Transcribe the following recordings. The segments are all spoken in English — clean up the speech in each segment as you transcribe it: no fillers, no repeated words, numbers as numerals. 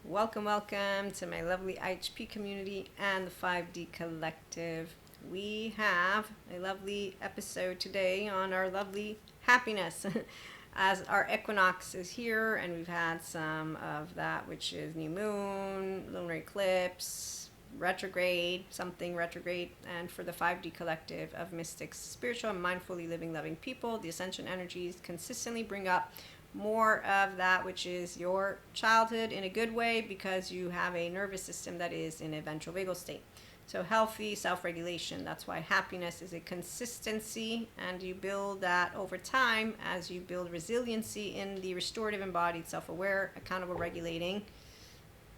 Welcome, welcome to my lovely IHP community and the 5D Collective. We have a lovely episode today on our lovely happiness as our equinox is here, and we've had some of that, which is new moon, lunar eclipse, retrograde, something retrograde, and for the 5D Collective of mystics, spiritual and mindfully living, loving people, the ascension energies consistently bring up more of that which is your childhood in a good way because you have a nervous system that is in a ventral vagal state. So healthy self-regulation. That's why happiness is a consistency, and you build that over time as you build resiliency in the restorative, embodied, self-aware, accountable, regulating,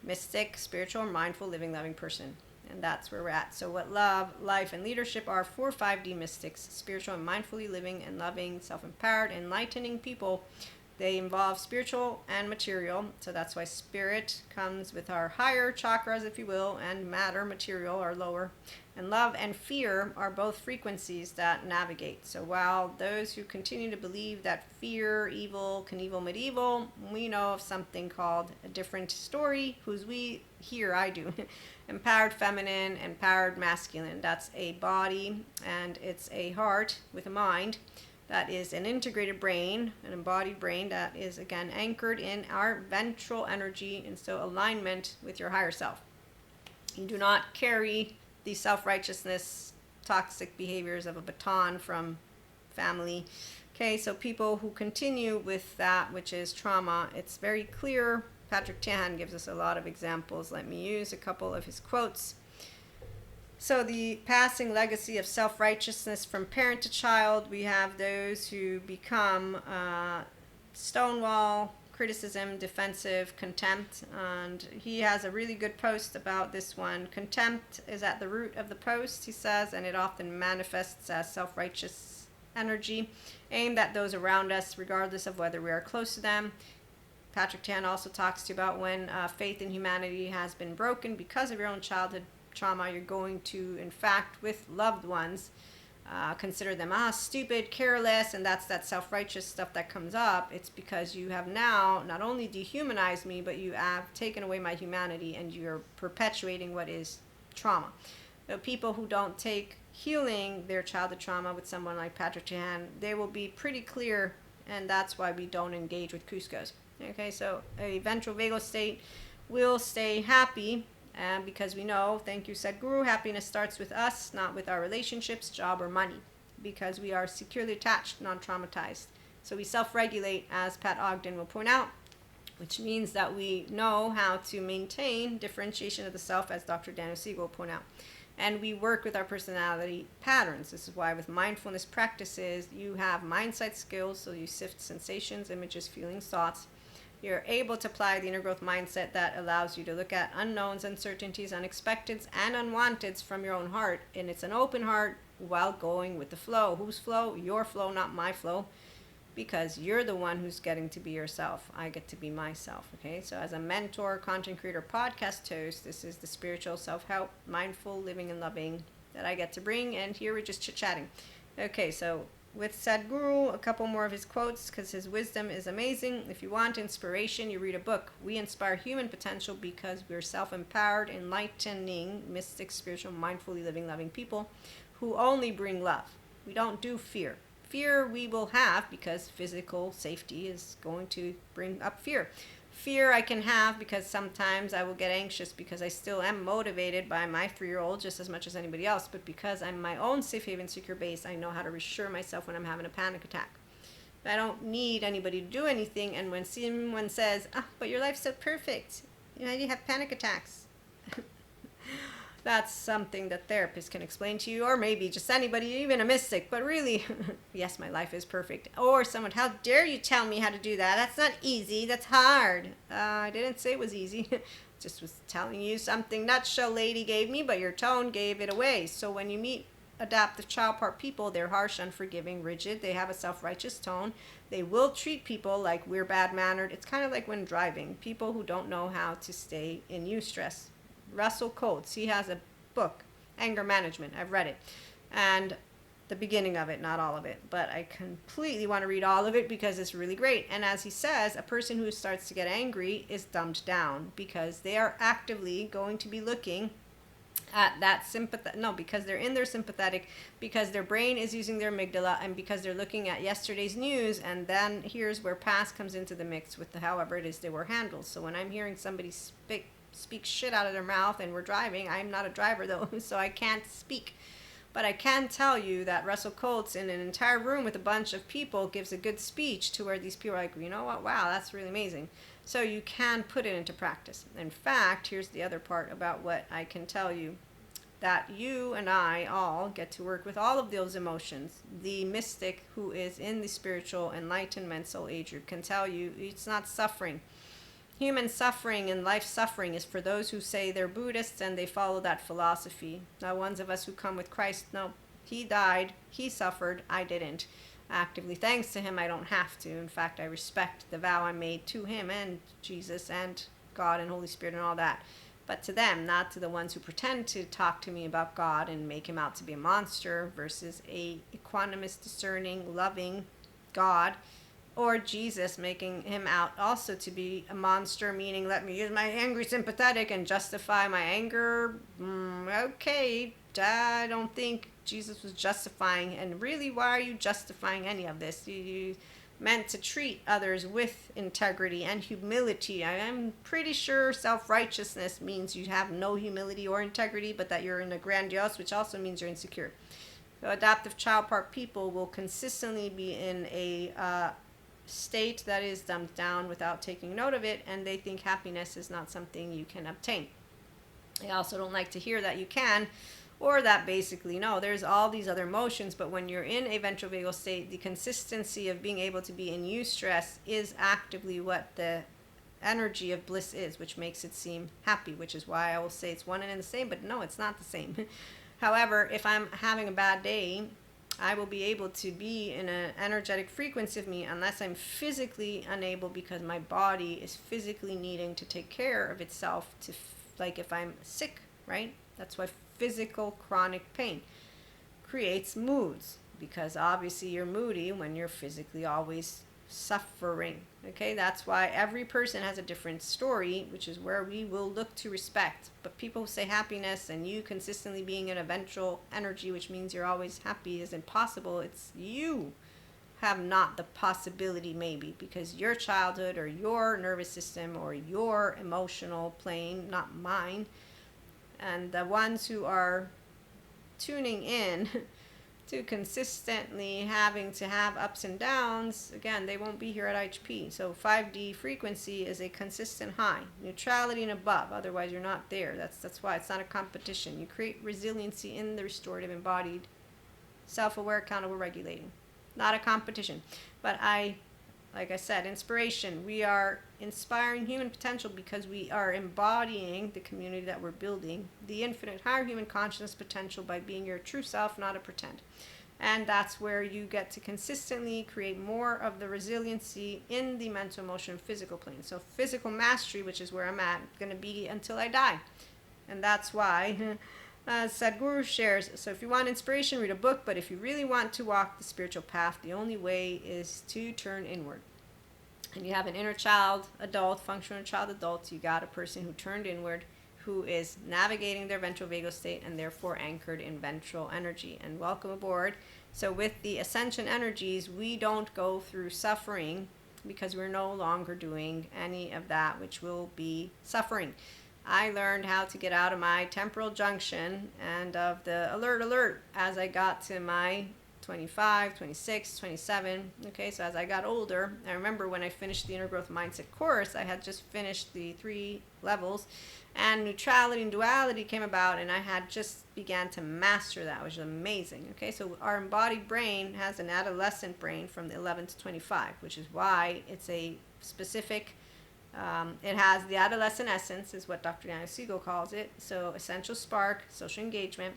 mystic, spiritual, mindful, living, loving person. And that's where we're at. So what love, life, and leadership are for 5D mystics, spiritual and mindfully living and loving, self-empowered, enlightening people. They involve spiritual and material, so that's why spirit comes with our higher chakras, if you will, and matter, material, are lower. And love and fear are both frequencies that navigate. So while those who continue to believe that fear, evil, Knievel, medieval, we know of something called a different story, whose we, here I do, empowered feminine, empowered masculine. That's a body, and it's a heart with a mind. That is an integrated brain, an embodied brain that is, again, anchored in our ventral energy, and so alignment with your higher self. You do not carry the self-righteousness, toxic behaviors of a baton from family. Okay, so people who continue with that, which is trauma, it's very clear. Patrick Tiahan gives us a lot of examples. Let me use a couple of his quotes. So the passing legacy of self-righteousness from parent to child, we have those who become stonewall, criticism, defensive, contempt, and he has a really good post about this one. Contempt is at the root of the post, he says, and it often manifests as self-righteous energy aimed at those around us, regardless of whether we are close to them. Patrick Tan also talks to you about when faith in humanity has been broken because of your own childhood trauma. You're going to, in fact, with loved ones, consider them stupid, careless, and that's that self-righteous stuff that comes up. It's because you have now not only dehumanized me, but you have taken away my humanity, and you're perpetuating what is trauma. So people who don't take healing their childhood trauma with someone like Patrick Jahan, they will be pretty clear, and that's why we don't engage with Cuscos. Okay, so a ventral vagal state will stay happy. And because we know, thank you, Sadhguru, happiness starts with us, not with our relationships, job, or money. Because we are securely attached, non-traumatized. So we self-regulate, as Pat Ogden will point out, which means that we know how to maintain differentiation of the self, as Dr. Daniel Siegel will point out. And we work with our personality patterns. This is why with mindfulness practices, you have mind-sight skills, so you sift sensations, images, feelings, thoughts. You're able to apply the inner growth mindset that allows you to look at unknowns, uncertainties, unexpecteds, and unwanteds from your own heart. And it's an open heart while going with the flow. Whose flow? Your flow, not my flow. Because you're the one who's getting to be yourself. I get to be myself. Okay, so as a mentor, content creator, podcast host, this is the spiritual self-help, mindful living and loving that I get to bring. And here we're just chit-chatting. Okay, so with Sadhguru, a couple more of his quotes because his wisdom is amazing. If you want inspiration, you read a book. We inspire human potential because we're self-empowered, enlightening, mystic, spiritual, mindfully living, loving people who only bring love. We don't do fear. Fear we will have because physical safety is going to bring up fear. Fear I can have because sometimes I will get anxious because I still am motivated by my 3-year-old just as much as anybody else. But because I'm my own safe haven, secure base, I know how to reassure myself when I'm having a panic attack. I don't need anybody to do anything. And when someone says, but your life's so perfect, you have panic attacks. That's something that therapists can explain to you, or maybe just anybody, even a mystic. But really, yes, my life is perfect. Or someone, how dare you tell me how to do that? That's not easy. That's hard. I didn't say it was easy. Just was telling you something nutshell lady gave me, but your tone gave it away. So when you meet adaptive child part people, they're harsh, unforgiving, rigid. They have a self-righteous tone. They will treat people like we're bad-mannered. It's kind of like when driving. People who don't know how to stay in eustress. Russell Coates, he has a book, Anger Management. I've read it. And the beginning of it, not all of it, but I completely want to read all of it because it's really great. And as he says, a person who starts to get angry is dumbed down because they are actively going to be looking at that because they're in their sympathetic, because their brain is using their amygdala, and because they're looking at yesterday's news. And then here's where past comes into the mix with however it is they were handled. So when I'm hearing somebody speak shit out of their mouth and we're driving, I'm not a driver though, so I can't speak. But I can tell you that Russell Coates, in an entire room with a bunch of people, gives a good speech to where these people are like, you know what, wow, that's really amazing. So you can put it into practice. In fact, here's the other part about what I can tell you, that you and I all get to work with all of those emotions. The mystic who is in the spiritual enlightenment soul age group can tell you it's not suffering. Human suffering and life suffering is for those who say they're Buddhists and they follow that philosophy. Now, ones of us who come with Christ, no, he died, he suffered, I didn't. Actively, thanks to him, I don't have to. In fact, I respect the vow I made to him and Jesus and God and Holy Spirit and all that. But to them, not to the ones who pretend to talk to me about God and make him out to be a monster versus a equanimous, discerning, loving God. Or Jesus making him out also to be a monster, meaning let me use my angry sympathetic and justify my anger. Okay, I don't think Jesus was justifying. And really, why are you justifying any of this? You meant to treat others with integrity and humility. I'm pretty sure self-righteousness means you have no humility or integrity, but that you're in a grandiose, which also means you're insecure. So adaptive child part people will consistently be in a state that is dumbed down without taking note of it, and they think happiness is not something you can obtain. They also don't like to hear that you can, or that basically, no, there's all these other emotions, but when you're in a ventral vagal state, the consistency of being able to be in eustress is actively what the energy of bliss is, which makes it seem happy, which is why I will say it's one and the same, but no, it's not the same. However, if I'm having a bad day, I will be able to be in an energetic frequency of me unless I'm physically unable, because my body is physically needing to take care of itself, to like if I'm sick, right? That's why physical chronic pain creates moods, because obviously you're moody when you're physically always suffering. Okay, that's why every person has a different story, which is where we will look to respect. But people who say happiness and you consistently being in a ventral energy, which means you're always happy, is impossible. It's you have not the possibility, maybe because your childhood or your nervous system or your emotional plane, not mine. And the ones who are tuning in to consistently having to have ups and downs, again, they won't be here at IHP. So 5D frequency is a consistent high, neutrality and above, otherwise you're not there. That's why it's not a competition. You create resiliency in the restorative, embodied, self-aware, accountable, regulating. Not a competition. But like I said, inspiration. We are inspiring human potential because we are embodying the community that we're building, the infinite higher human consciousness potential by being your true self, not a pretend. And that's where you get to consistently create more of the resiliency in the mental, emotional, physical plane. So physical mastery, which is where I'm at, going to be until I die. And that's why Sadhguru shares, so if you want inspiration, read a book, but if you really want to walk the spiritual path, the only way is to turn inward. And you have an inner child, adult, functional child, adult, you got a person who turned inward, who is navigating their ventral vagal state and therefore anchored in ventral energy. And welcome aboard. So with the ascension energies, we don't go through suffering because we're no longer doing any of that which will be suffering. I learned how to get out of my temporal junction and of the alert as I got to my 25, 26, 27. Okay, so as I got older, I remember when I finished the Inner Growth Mindset course, I had just finished the 3 levels, and neutrality and duality came about, and I had just began to master that, which is amazing. Okay, so our embodied brain has an adolescent brain from the 11 to 25, which is why it's a specific, it has the adolescent essence, is what Dr. Daniel Siegel calls it. So essential spark, social engagement,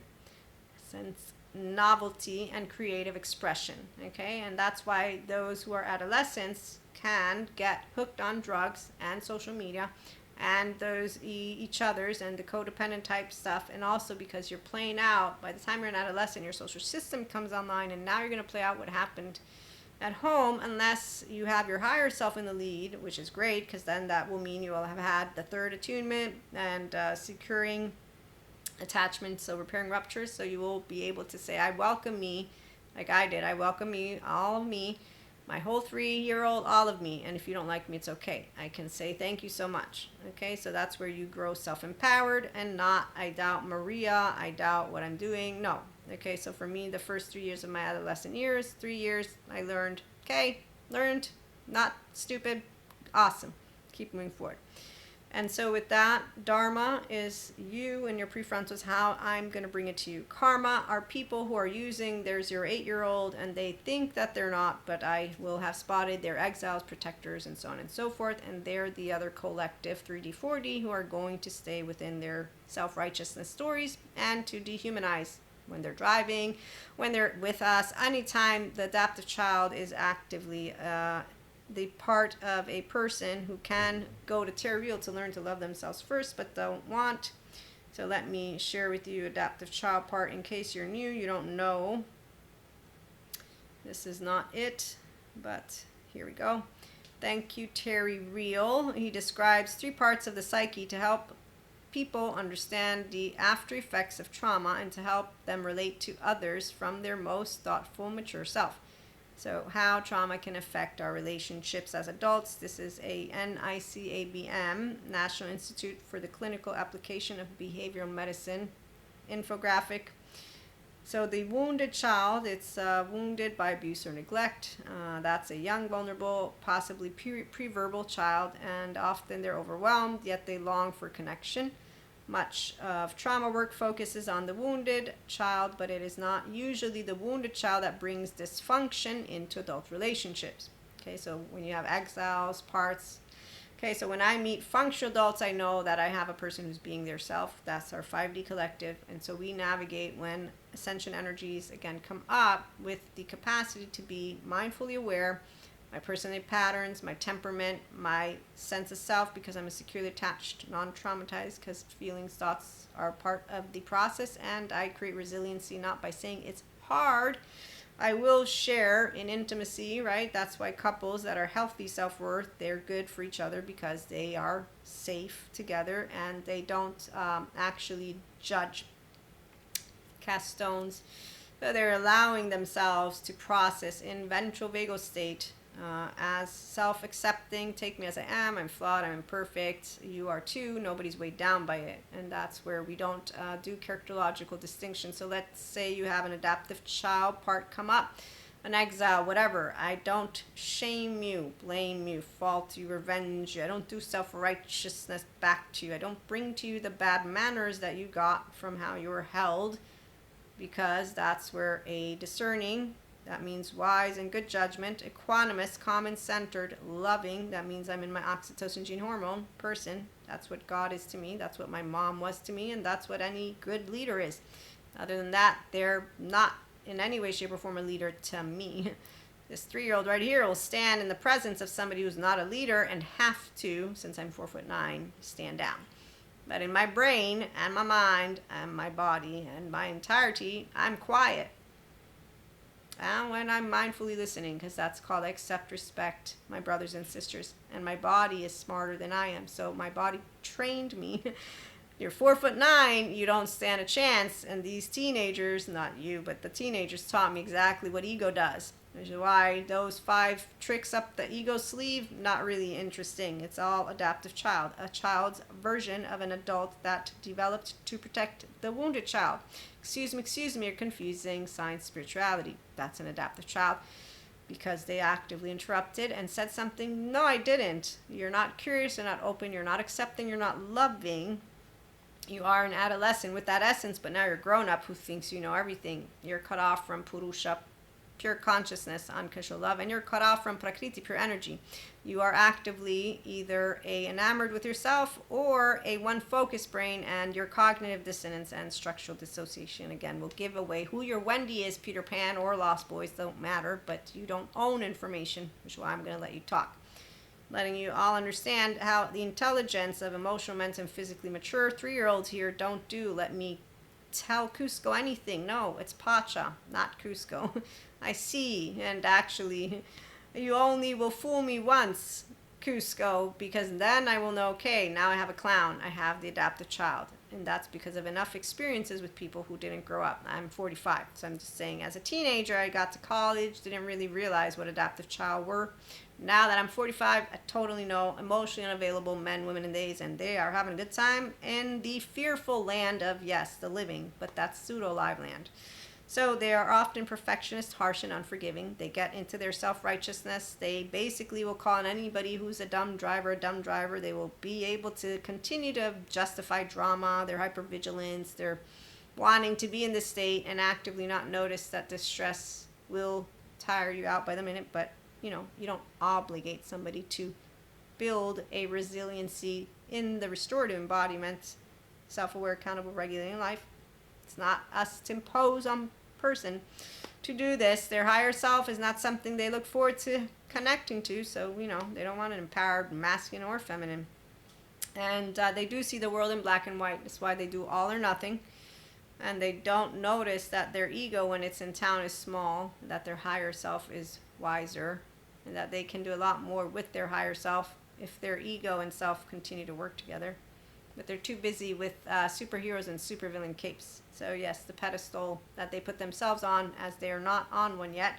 sense, novelty, and creative expression. Okay, and that's why those who are adolescents can get hooked on drugs and social media and those each other's and the codependent type stuff, and also because you're playing out, by the time you're an adolescent, your social system comes online, and now you're going to play out what happened at home, unless you have your higher self in the lead, which is great, because then that will mean you will have had the third attunement and securing attachments, so repairing ruptures, so you will be able to say, I welcome me, like I did. I welcome me, all of me, my whole 3-year-old, all of me. And if you don't like me, it's okay. I can say thank you so much. Okay, so that's where you grow self-empowered, and not, I doubt Maria, I doubt what I'm doing. No. Okay, so for me, the first 3 years of my adolescent years, 3 years, I learned, not stupid, awesome, keep moving forward. And so with that, Dharma is you and your prefrontal is how I'm going to bring it to you. Karma are people who are using their 8-year-old, and they think that they're not, but I will have spotted their exiles, protectors, and so on and so forth. And they're the other collective 3D, 4D who are going to stay within their self-righteousness stories and to dehumanize when they're driving, when they're with us. Anytime the adaptive child is actively the part of a person who can go to Terra Real to learn to love themselves first, but don't want. So let me share with you adaptive child part in case you're new, you don't know. This is not it, but here we go. Thank you, Terry Real. He describes 3 parts of the psyche to help people understand the after effects of trauma and to help them relate to others from their most thoughtful, mature self. So how trauma can affect our relationships as adults. This is a NICABM, National Institute for the Clinical Application of Behavioral Medicine, infographic. So the wounded child, it's wounded by abuse or neglect. That's a young, vulnerable, possibly pre-verbal child, and often they're overwhelmed, yet they long for connection. Much of trauma work focuses on the wounded child, but it is not usually the wounded child that brings dysfunction into adult relationships. Okay, so when you have exiles, parts. Okay, so when I meet functional adults, I know that I have a person who's being their self. That's our 5D collective. And so we navigate when ascension energies, again, come up with the capacity to be mindfully aware, my personality patterns, my temperament, my sense of self, because I'm a securely attached, non-traumatized, because feelings, thoughts are part of the process, and I create resiliency not by saying it's hard. I will share in intimacy, right? That's why couples that are healthy self-worth, they're good for each other because they are safe together and they don't actually judge, cast stones. So they're allowing themselves to process in ventral vagal state as self-accepting, take me as I am, I'm flawed, I'm imperfect, you are too, nobody's weighed down by it. And that's where we don't do characterological distinction. So let's say you have an adaptive child part come up, an exile, whatever. I don't shame you, blame you, fault you, revenge you. I don't do self-righteousness back to you. I don't bring to you the bad manners that you got from how you were held, because that's where a discerning, that means wise and good judgment, equanimous, common-centered, loving, that means I'm in my oxytocin gene hormone person. That's what God is to me. That's what my mom was to me, and that's what any good leader is. Other than that, they're not in any way, shape, or form a leader to me. This 3-year-old right here will stand in the presence of somebody who's not a leader and have to, since I'm 4'9", stand down. But in my brain and my mind and my body and my entirety, I'm quiet. And when I'm mindfully listening, because that's called accept, respect, my brothers and sisters. And my body is smarter than I am. So my body trained me. You're 4'9", you don't stand a chance. And these teenagers, not you, but the teenagers taught me exactly what ego does. Which is why those 5 tricks up the ego sleeve, not really interesting. It's all adaptive child, a child's version of an adult that developed to protect the wounded child. Excuse me, you're confusing science, spirituality. That's an adaptive child because they actively interrupted and said something. No, I didn't. You're not curious, you're not open, you're not accepting, you're not loving. You are an adolescent with that essence, but now you're grown up who thinks you know everything. You're cut off from Purusha, pure consciousness, unconditional love, and you're cut off from Prakriti, pure energy. You are actively either enamored with yourself or a one-focus brain, and your cognitive dissonance and structural dissociation, again, will give away who your Wendy is, Peter Pan or Lost Boys, don't matter, but you don't own information, which is why I'm going to let you talk. letting you all understand how the intelligence of emotional, mental, and physically mature 3-year-olds here don't do. Let me tell Cusco anything. No, it's Pacha, not Cusco. I see, and actually, you only will fool me once, Cusco, because then I will know, okay, now I have a clown. I have the adaptive child. And that's because of enough experiences with people who didn't grow up. I'm 45, so I'm just saying, as a teenager, I got to college, didn't really realize what adaptive child were. Now that I'm 45, I totally know emotionally unavailable men, women, and theys, and they are having a good time in the fearful land of, yes, the living, but that's pseudo-live land. So they are often perfectionist, harsh, and unforgiving. They get into their self-righteousness. They basically will call on anybody who's a dumb driver. They will be able to continue to justify drama, their hypervigilance, their wanting to be in this state and actively not notice that this stress will tire you out by the minute. But, you don't obligate somebody to build a resiliency in the restorative embodiment, self-aware, accountable, regulating life. It's not us to impose on person to do this. Their higher self is not something they look forward to connecting to, so they don't want an empowered masculine or feminine, and they do see the world in black and white. That's why they do all or nothing, and they don't notice that their ego when it's in town is small, that their higher self is wiser, and that they can do a lot more with their higher self if their ego and self continue to work together. But they're too busy with superheroes and supervillain capes. So yes, the pedestal that they put themselves on, as they are not on one yet,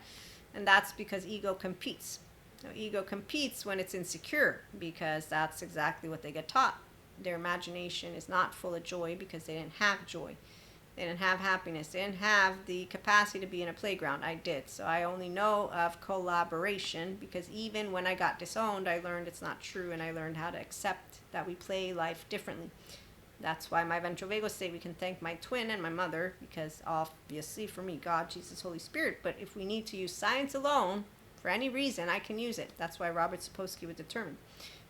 and that's because ego competes. So ego competes when it's insecure, because that's exactly what they get taught. Their imagination is not full of joy because they didn't have joy. They didn't have happiness. They didn't have the capacity to be in a playground. I did. So I only know of collaboration because even when I got disowned, I learned it's not true, and I learned how to accept that we play life differently. That's why my ventral vagal state, we can thank my twin and my mother, because obviously for me, God, Jesus, Holy Spirit. But if we need to use science alone for any reason, I can use it. That's why Robert Sapolsky would determine.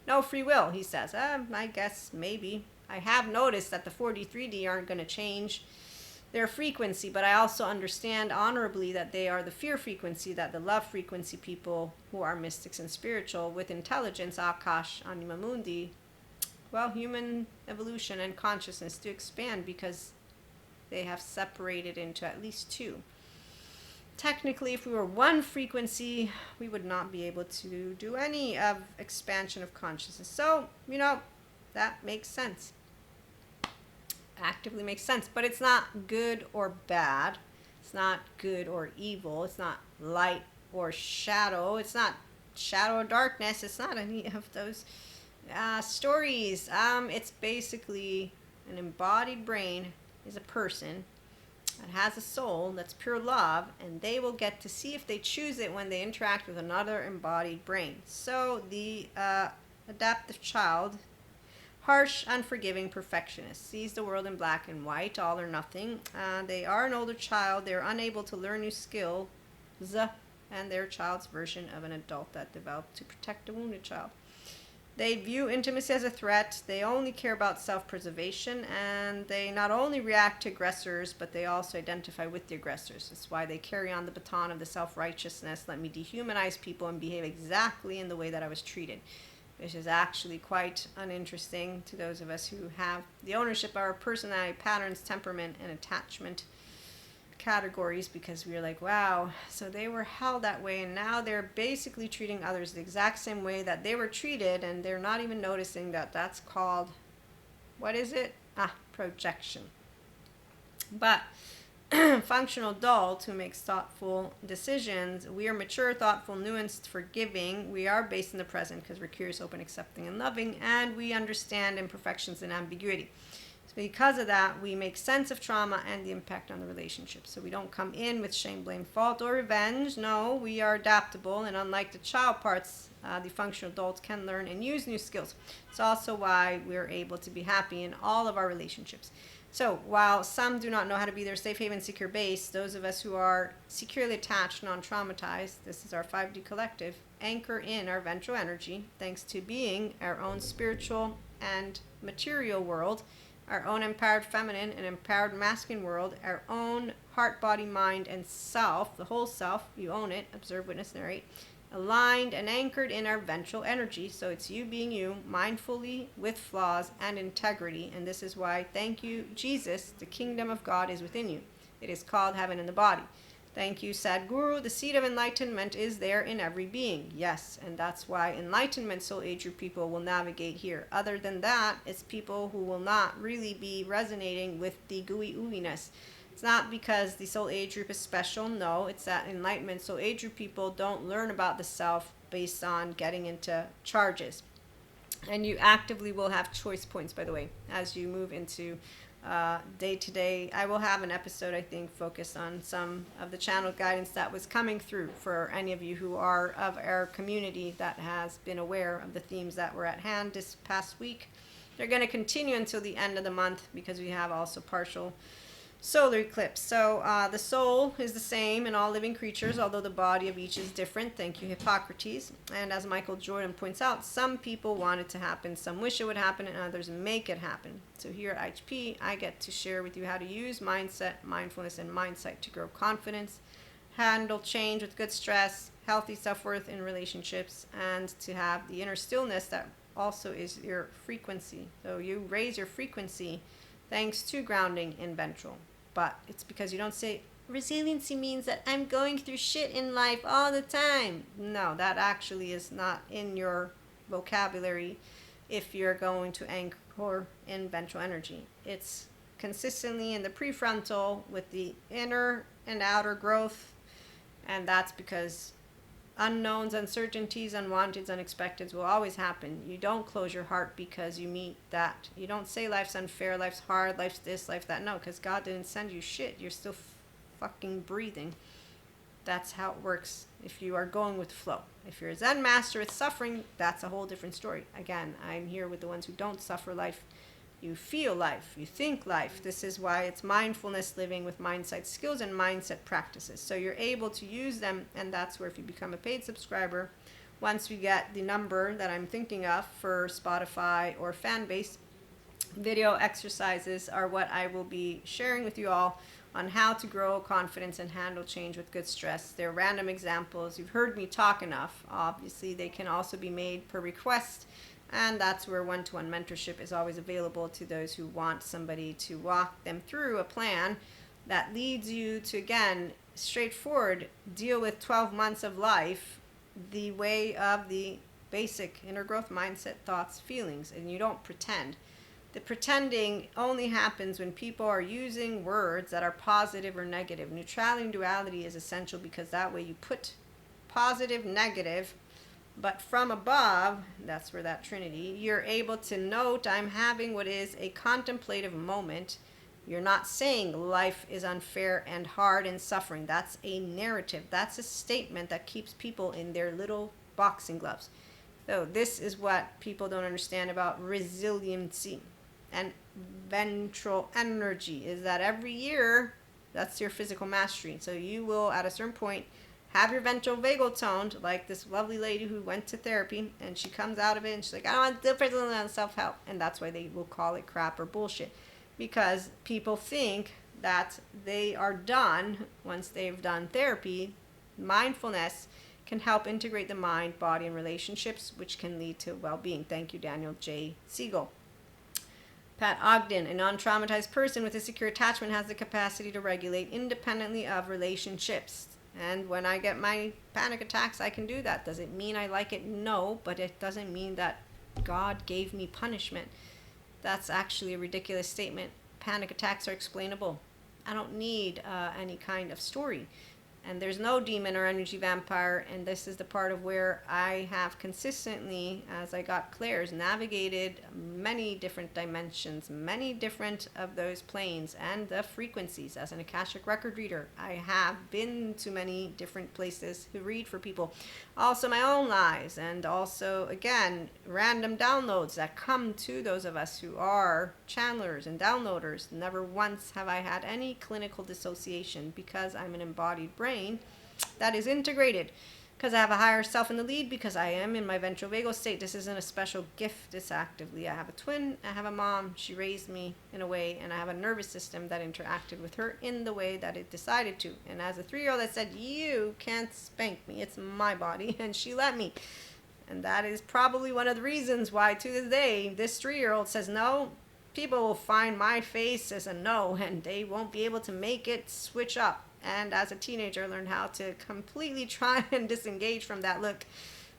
No free will, he says. I guess maybe. I have noticed that the 43D aren't going to change their frequency, but I also understand honorably that they are the fear frequency, that the love frequency people who are mystics and spiritual with intelligence, Akash, Anima Mundi, well, human evolution and consciousness to expand, because they have separated into at least two. Technically, if we were one frequency, we would not be able to do any of expansion of consciousness. So, that makes sense. Actively makes sense, but it's not good or bad. It's not good or evil. It's not light or shadow. It's not shadow or darkness. It's not any of those stories. It's basically an embodied brain is a person that has a soul that's pure love, and they will get to see if they choose it when they interact with another embodied brain. So the adaptive child, harsh, unforgiving perfectionist, sees the world in black and white, all or nothing. They are an older child. They're unable to learn new skills, and their child's version of an adult that developed to protect a wounded child. They view intimacy as a threat. They only care about self-preservation, and they not only react to aggressors, but they also identify with the aggressors. That's why they carry on the baton of the self-righteousness. Let me dehumanize people and behave exactly in the way that I was treated, which is actually quite uninteresting to those of us who have the ownership of our personality, patterns, temperament, and attachment categories, because we are like, wow, so they were held that way, and now they're basically treating others the exact same way that they were treated, and they're not even noticing that that's called, what is it? Projection. But functional adult who makes thoughtful decisions, we are mature, thoughtful, nuanced, forgiving. We are based in the present because we're curious, open, accepting, and loving, and we understand imperfections and ambiguity. So because of that, we make sense of trauma and the impact on the relationship. So we don't come in with shame, blame, fault, or revenge. No, we are adaptable, and unlike the child parts, the functional adults can learn and use new skills. It's also why we're able to be happy in all of our relationships. So while some do not know how to be their safe haven, secure base, those of us who are securely attached, non-traumatized, this is our 5D collective, anchor in our ventral energy, thanks to being our own spiritual and material world, our own empowered feminine and empowered masculine world, our own heart, body, mind, and self, the whole self, you own it, observe, witness, narrate, aligned and anchored in our ventral energy. So it's you being you, mindfully, with flaws and integrity. And this is why, thank you, Jesus, the kingdom of God is within you. It is called heaven in the body. Thank you, Sadhguru. The seed of enlightenment is there in every being. Yes, and that's why enlightenment soul age group people will navigate here. Other than that, it's people who will not really be resonating with the gooey ooiness. It's not because the soul age group is special. No, it's that enlightenment soul age group people don't learn about the self based on getting into charges. And you actively will have choice points, by the way, as you move into day to day. I will have an episode, I think, focused on some of the channel guidance that was coming through for any of you who are of our community that has been aware of the themes that were at hand this past week. They're going to continue until the end of the month because we have also partial solar eclipse. So the soul is the same in all living creatures, although the body of each is different. Thank you, Hippocrates. And as Michael Jordan points out, some people want it to happen, some wish it would happen, and others make it happen. So here at IHP, I get to share with you how to use mindset, mindfulness, and mindset to grow confidence, handle change with good stress, healthy self-worth in relationships, and to have the inner stillness that also is your frequency. So you raise your frequency thanks to grounding in ventral. But it's because you don't say, resiliency means that I'm going through shit in life all the time. No, that actually is not in your vocabulary if you're going to anchor in ventral energy. It's consistently in the prefrontal with the inner and outer growth. And that's because unknowns, uncertainties, unwanteds, unexpecteds will always happen. You don't close your heart because you meet that. You don't say life's unfair, life's hard, life's this, life that. No, because God didn't send you shit. You're still fucking breathing. That's how it works if you are going with the flow. If you're a Zen master with suffering, that's a whole different story. Again, I'm here with the ones who don't suffer life. You feel life, you think life. This is why it's mindfulness living with mindset skills and mindset practices. So you're able to use them, and that's where if you become a paid subscriber, once we get the number that I'm thinking of for Spotify or Fanbase, video exercises are what I will be sharing with you all on how to grow confidence and handle change with good stress. They're random examples. You've heard me talk enough. Obviously, they can also be made per request. And that's where one-to-one mentorship is always available to those who want somebody to walk them through a plan that leads you to, again, straightforward, deal with 12 months of life the way of the basic inner growth mindset, thoughts, feelings, and you don't pretend. The pretending only happens when people are using words that are positive or negative. Neutrality and duality is essential because that way you put positive, negative, but from above, that's where that Trinity, you're able to note, I'm having what is a contemplative moment. You're not saying life is unfair and hard and suffering. That's a narrative. That's a statement that keeps people in their little boxing gloves. So this is what people don't understand about resiliency and ventral energy, is that every year, that's your physical mastery. So you will, at a certain point, have your ventral vagal toned, like this lovely lady who went to therapy, and she comes out of it and she's like, I don't want to do personal self-help. And that's why they will call it crap or bullshit. Because people think that they are done once they've done therapy. Mindfulness can help integrate the mind, body, and relationships, which can lead to well-being. Thank you, Daniel J. Siegel. Pat Ogden, a non-traumatized person with a secure attachment has the capacity to regulate independently of relationships. And when I get my panic attacks, I can do that. Does it mean I like it? No, but it doesn't mean that God gave me punishment. That's actually a ridiculous statement. Panic attacks are explainable. I don't need any kind of story. And there's no demon or energy vampire, and this is the part of where I have consistently, as I got clairs, navigated many different dimensions, many different of those planes and the frequencies. As an Akashic record reader, I have been to many different places to read for people. Also my own lives, and also, again, random downloads that come to those of us who are channelers and downloaders. Never once have I had any clinical dissociation because I'm an embodied brain that is integrated. because I have a higher self in the lead, because I am in my ventral vagal state. This isn't a special gift. It's actively. I have a twin. I have a mom. She raised me in a way, and I have a nervous system that interacted with her in the way that it decided to. And as a 3-year-old, I said, you can't spank me. It's my body. And she let me. And that is probably one of the reasons why, to this day, this 3-year-old says no. People will find my face as a no, and they won't be able to make it switch up. And as a teenager, I learned how to completely try and disengage from that look.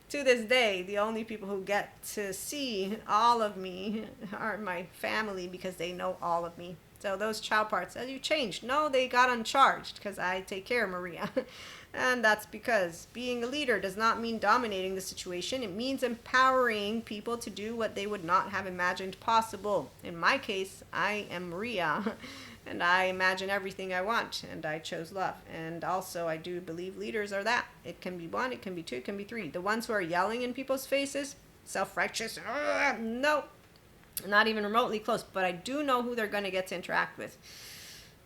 To this day, the only people who get to see all of me are my family, because they know all of me. So those child parts, you changed. No, they got uncharged because I take care of Maria. And that's because being a leader does not mean dominating the situation. It means empowering people to do what they would not have imagined possible. In my case, I am Maria. And I imagine everything I want, and I chose love. And also, I do believe leaders are that. It can be 1, it can be 2, it can be 3. The ones who are yelling in people's faces, self-righteous, no, not even remotely close. But I do know who they're going to get to interact with,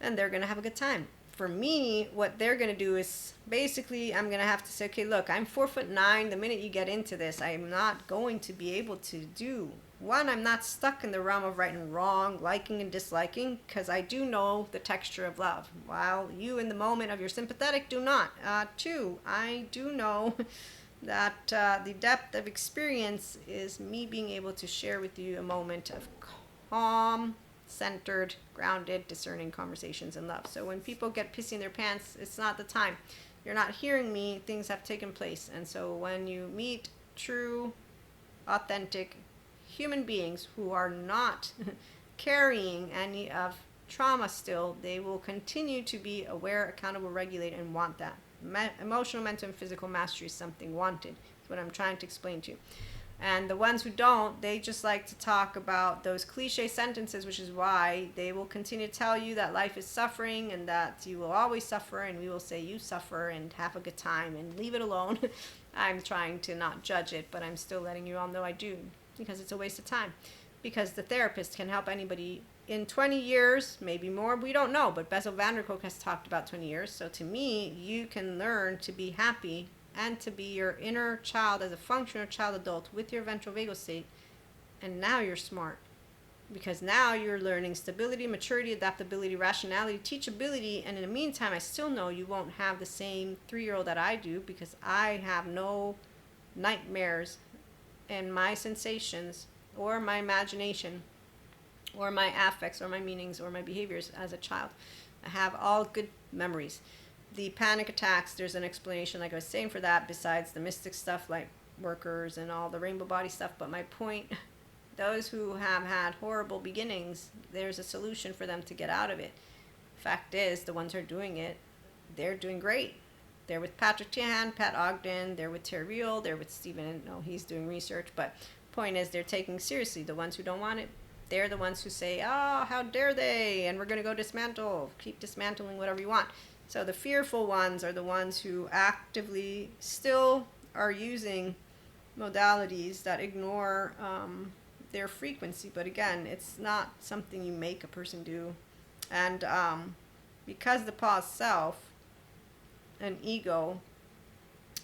and they're going to have a good time. For me, what they're going to do is basically, I'm going to have to say, okay, look, I'm 4'9". The minute you get into this, I'm not going to be able to do. 1, I'm not stuck in the realm of right and wrong, liking and disliking, because I do know the texture of love, while you in the moment of your sympathetic do not. 2, I do know that the depth of experience is me being able to share with you a moment of calm, centered, grounded, discerning conversations in love. So when people get pissy in their pants, it's not the time. You're not hearing me. Things have taken place. And so when you meet true, authentic human beings who are not carrying any of trauma still, they will continue to be aware, accountable, regulated, and want that. Emotional, mental, and physical mastery is something wanted. That's what I'm trying to explain to you. And the ones who don't, they just like to talk about those cliche sentences, which is why they will continue to tell you that life is suffering and that you will always suffer, and we will say you suffer and have a good time and leave it alone. I'm trying to not judge it, but I'm still letting you all know I do, because it's a waste of time. Because the therapist can help anybody in 20 years, maybe more, we don't know, but Bessel van der Kolk has talked about 20 years. So to me, you can learn to be happy and to be your inner child as a functional child adult with your ventral vagal state. And now you're smart, because now you're learning stability, maturity, adaptability, rationality, teachability. And in the meantime, I still know you won't have the same 3-year-old that I do, because I have no nightmares in my sensations or my imagination or my affects or my meanings or my behaviors as a child. I have all good memories. The panic attacks, there's an explanation, like I was saying, for that, besides the mystic stuff like workers and all the rainbow body stuff. But my point, those who have had horrible beginnings, there's a solution for them to get out of it. Fact is, the ones who are doing it, they're doing great. They're with Patrick Tiahan, Pat Ogden, they're with Terry Real, they're with Stephen, no, he's doing research, but point is, they're taking seriously. The ones who don't want it, they're the ones who say, oh, how dare they, and we're going to go dismantle, keep dismantling whatever you want. So the fearful ones are the ones who actively still are using modalities that ignore their frequency. But again, it's not something you make a person do. And because the pause self and ego,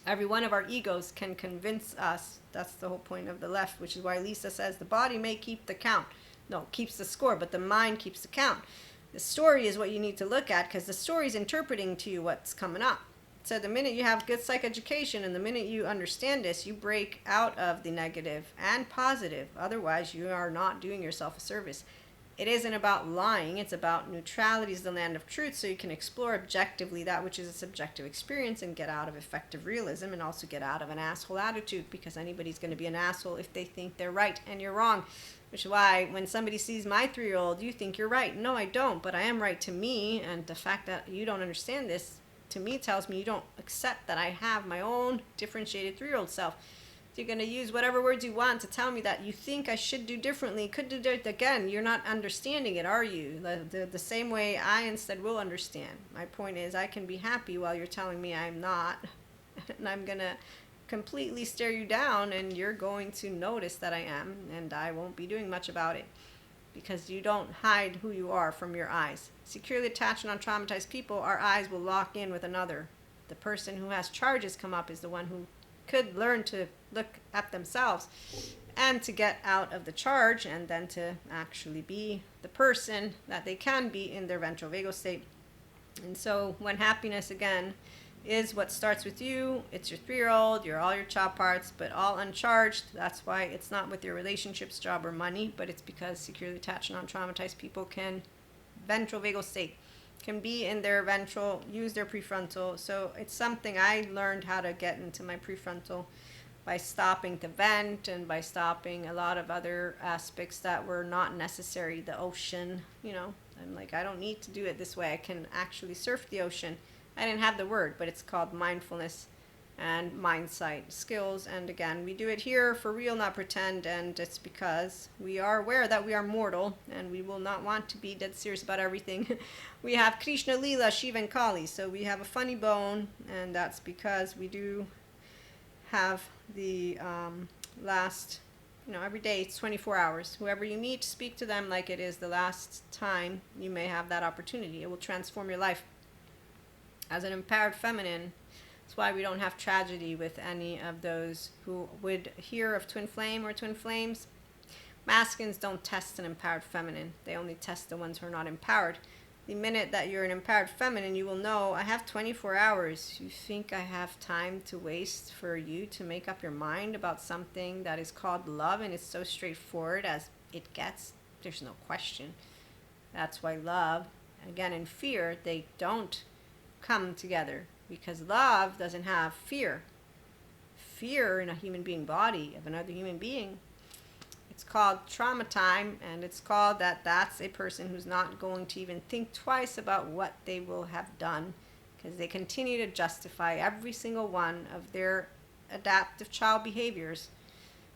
every one of our egos can convince us. That's the whole point of the left, which is why Lisa says the body may keep the count. No, keeps the score, but the mind keeps the count. The story is what you need to look at, because the story is interpreting to you what's coming up. So the minute you have good psychoeducation and the minute you understand this, you break out of the negative and positive. Otherwise, you are not doing yourself a service. It isn't about lying. It's about neutrality is the land of truth, so you can explore objectively that which is a subjective experience and get out of effective realism, and also get out of an asshole attitude, because anybody's going to be an asshole if they think they're right and you're wrong. Which is why when somebody sees my 3-year-old, you think you're right. No, I don't, but I am right to me, and the fact that you don't understand this, to me, tells me you don't accept that I have my own differentiated 3-year-old self. You're going to use whatever words you want to tell me that you think I should do differently, could do it again. You're not understanding it, are you? The same way I instead will understand. My point is, I can be happy while you're telling me I'm not, and I'm going to completely stare you down, and you're going to notice that I am, and I won't be doing much about it, because you don't hide who you are from your eyes. Securely attached and untraumatized people, our eyes will lock in with another. The person who has charges come up is the one who could learn to look at themselves and to get out of the charge, and then to actually be the person that they can be in their ventral vagal state. And so when happiness, again, is what starts with you, it's your 3-year-old, you're all your child parts, but all uncharged. That's why it's not with your relationships, job, or money, but it's because securely attached, non-traumatized people can, ventral vagal state, can be in their ventral, use their prefrontal. So it's something I learned how to get into my prefrontal by stopping to vent, and by stopping a lot of other aspects that were not necessary. The ocean, I'm like, I don't need to do it this way. I can actually surf the ocean. I didn't have the word, but it's called mindfulness and mindsight skills. And again, we do it here for real, not pretend. And it's because we are aware that we are mortal, and we will not want to be dead serious about everything. We have Krishna, Leela, Shiva, and Kali. So we have a funny bone, and that's because we do have the last, every day it's 24 hours. Whoever you meet, speak to them like it is the last time you may have that opportunity. It will transform your life. As an empowered feminine, that's why we don't have tragedy with any of those who would hear of twin flame or twin flames. Masculines don't test an empowered feminine. They only test the ones who are not empowered. The minute that you're an empowered feminine, you will know, I have 24 hours. You think I have time to waste for you to make up your mind about something that is called love, and it's so straightforward as it gets? There's no question. That's why love, again, and fear, they don't come together, because love doesn't have fear. Fear in a human being body of another human being, it's called trauma time, and it's called that's a person who's not going to even think twice about what they will have done, because they continue to justify every single one of their adaptive child behaviors.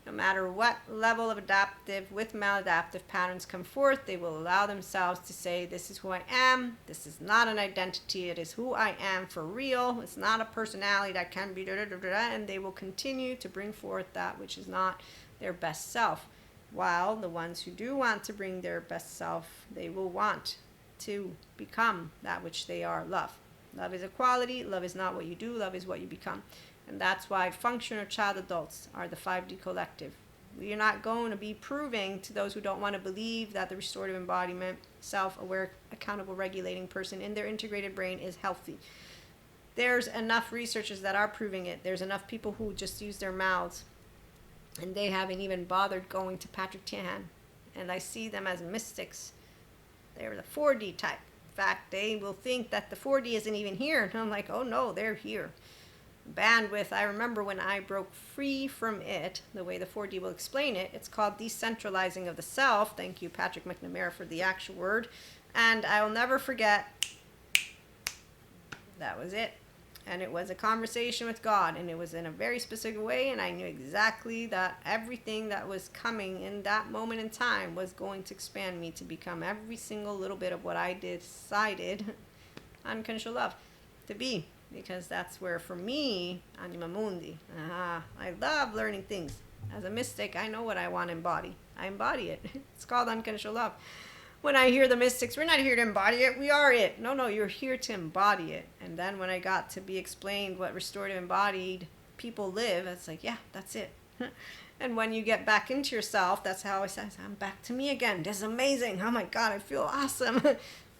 No matter what level of adaptive with maladaptive patterns come forth, they will allow themselves to say, this is who I am. This is not an identity. It is who I am for real. It's not a personality that can be and they will continue to bring forth that which is not their best self. While the ones who do want to bring their best self, they will want to become that which they are, love. Love is a quality. Love is not what you do. Love is what you become. And that's why functional child adults are the 5D collective. We are not going to be proving to those who don't want to believe that the restorative embodiment, self-aware, accountable, regulating person in their integrated brain is healthy. There's enough researchers that are proving it. There's enough people who just use their mouths, and they haven't even bothered going to Patrick Tiahan. And I see them as mystics. They're the 4D type. In fact, they will think that the 4D isn't even here. And I'm like, oh no, they're here. Bandwidth, I remember when I broke free from it, the way the 4D will explain it, it's called decentralizing of the self. Thank you, Patrick McNamara, for the actual word. And I'll never forget, that was it. And it was a conversation with God, and it was in a very specific way, and I knew exactly that everything that was coming in that moment in time was going to expand me to become every single little bit of what I decided unconditional love to be. Because that's where, for me, Anima Mundi, I love learning things. As a mystic, I know what I want to embody. I embody it. It's called unconditional love. When I hear the mystics, we're not here to embody it, we are it. No, you're here to embody it. And then when I got to be explained what restorative embodied people live, it's like, yeah, that's it. And when you get back into yourself, that's how I say, I'm back to me again. This is amazing. Oh my God, I feel awesome.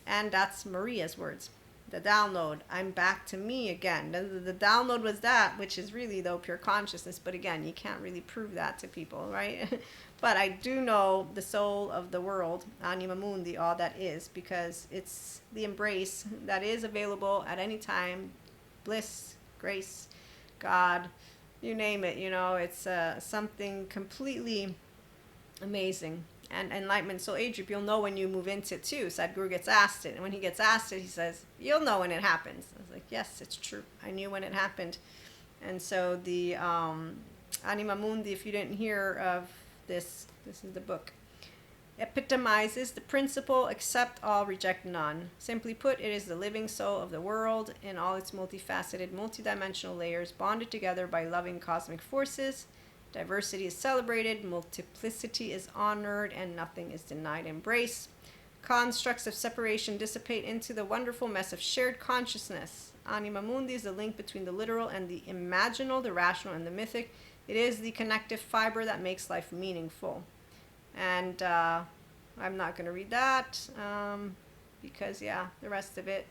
And that's Maria's words. The download, I'm back to me again. The download was that, which is really, though, pure consciousness. But again, you can't really prove that to people, right? But I do know the soul of the world, Anima Mundi, all that is, because it's the embrace that is available at any time. Bliss, grace, God, you name it, it's something completely amazing. And enlightenment soul age group, you'll know when you move into it too. Sadhguru gets asked it, and when he gets asked it, he says, you'll know when it happens. I was like, yes, it's true. I knew when it happened. And so the Anima Mundi, if you didn't hear of this is the book, epitomizes the principle, accept all, reject none. Simply put, it is the living soul of the world in all its multifaceted, multidimensional layers, bonded together by loving cosmic forces. Diversity is celebrated, multiplicity is honored, and nothing is denied embrace. Constructs of separation dissipate into the wonderful mess of shared consciousness. Anima Mundi is the link between the literal and the imaginal, the rational and the mythic. It is the connective fiber that makes life meaningful. And I'm not going to read that because, yeah, the rest of it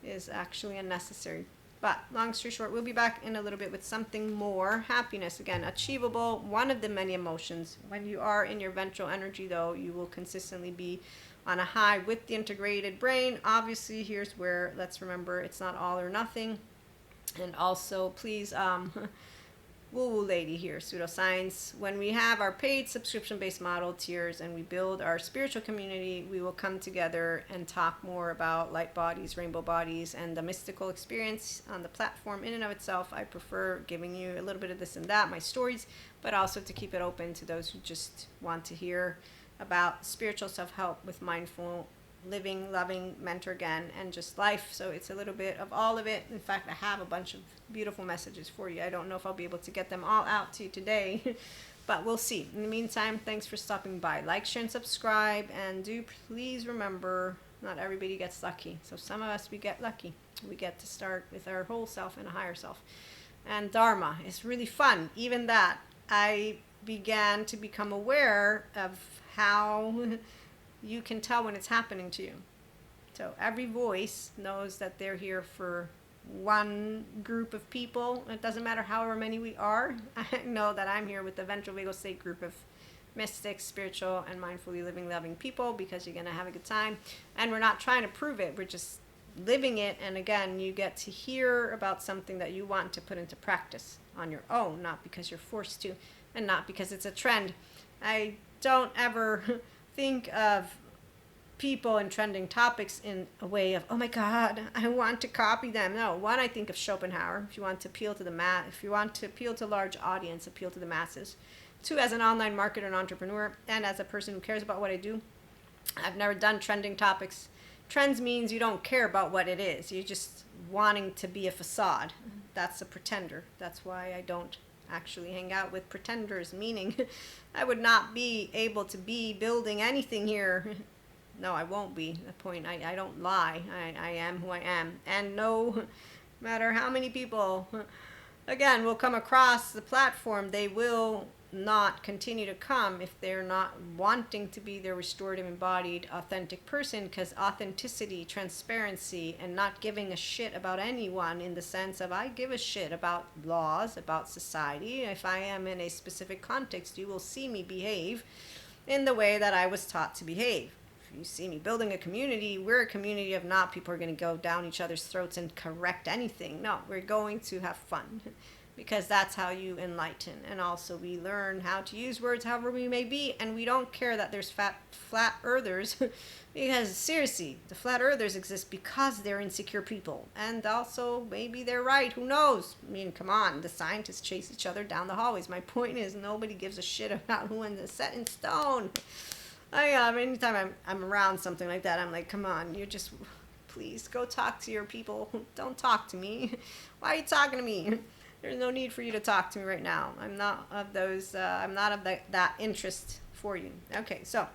is actually unnecessary. But long story short, we'll be back in a little bit with something more. Happiness, again, achievable, one of the many emotions. When you are in your ventral energy, though, you will consistently be on a high with the integrated brain. Obviously, here's where, let's remember, it's not all or nothing. And also, please, woo-woo lady here, pseudoscience. When we have our paid subscription-based model tiers and we build our spiritual community, we will come together and talk more about light bodies, rainbow bodies, and the mystical experience on the platform in and of itself. I prefer giving you a little bit of this and that, my stories, but also to keep it open to those who just want to hear about spiritual self-help with mindful living, loving, mentor again, and just life. So it's a little bit of all of it. In fact, I have a bunch of beautiful messages for you. I don't know if I'll be able to get them all out to you today, but we'll see. In the meantime, thanks for stopping by. Like, share, and subscribe, and do please remember, not everybody gets lucky. So some of us, we get lucky. We get to start with our whole self and a higher self. And Dharma is really fun. Even that, I began to become aware of how you can tell when it's happening to you. So every voice knows that they're here for one group of people. It doesn't matter however many we are. I know that I'm here with the ventral vagal state group of mystics, spiritual, and mindfully living, loving people, because you're going to have a good time. And we're not trying to prove it. We're just living it. And again, you get to hear about something that you want to put into practice on your own, not because you're forced to, and not because it's a trend. I don't ever think of people and trending topics in a way of, oh my God, I want to copy them. No, one, I think of Schopenhauer. If you want to appeal to if you want to appeal to a large audience, appeal to the masses. Two, as an online marketer and entrepreneur, and as a person who cares about what I do, I've never done trending topics. Trends means you don't care about what it is. You're just wanting to be a facade. That's a pretender. That's why I don't actually hang out with pretenders, meaning I would not be able to be building anything here. No, I won't be. The point, I don't lie. I am who I am. And no matter how many people, again, will come across the platform, they will not continue to come if they're not wanting to be their restorative, embodied, authentic person, because authenticity, transparency, and not giving a shit about anyone in the sense of I give a shit about laws, about society. If I am in a specific context, you will see me behave in the way that I was taught to behave. If you see me building a community, we're a community of not people are going to go down each other's throats and correct anything. No, we're going to have fun. Because that's how you enlighten. And also we learn how to use words however we may be, and we don't care that there's flat earthers because seriously, the flat earthers exist because they're insecure people. And also maybe they're right, who knows? I mean, come on, the scientists chase each other down the hallways. My point is nobody gives a shit about who is set in stone. Anytime I'm around something like that, I'm like, come on, you're just, please go talk to your people. Don't talk to me. Why are you talking to me? There's no need for you to talk to me right now. I'm not of those, I'm not of that interest for you. Okay, so,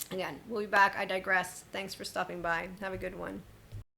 again, we'll be back. I digress. Thanks for stopping by. Have a good one.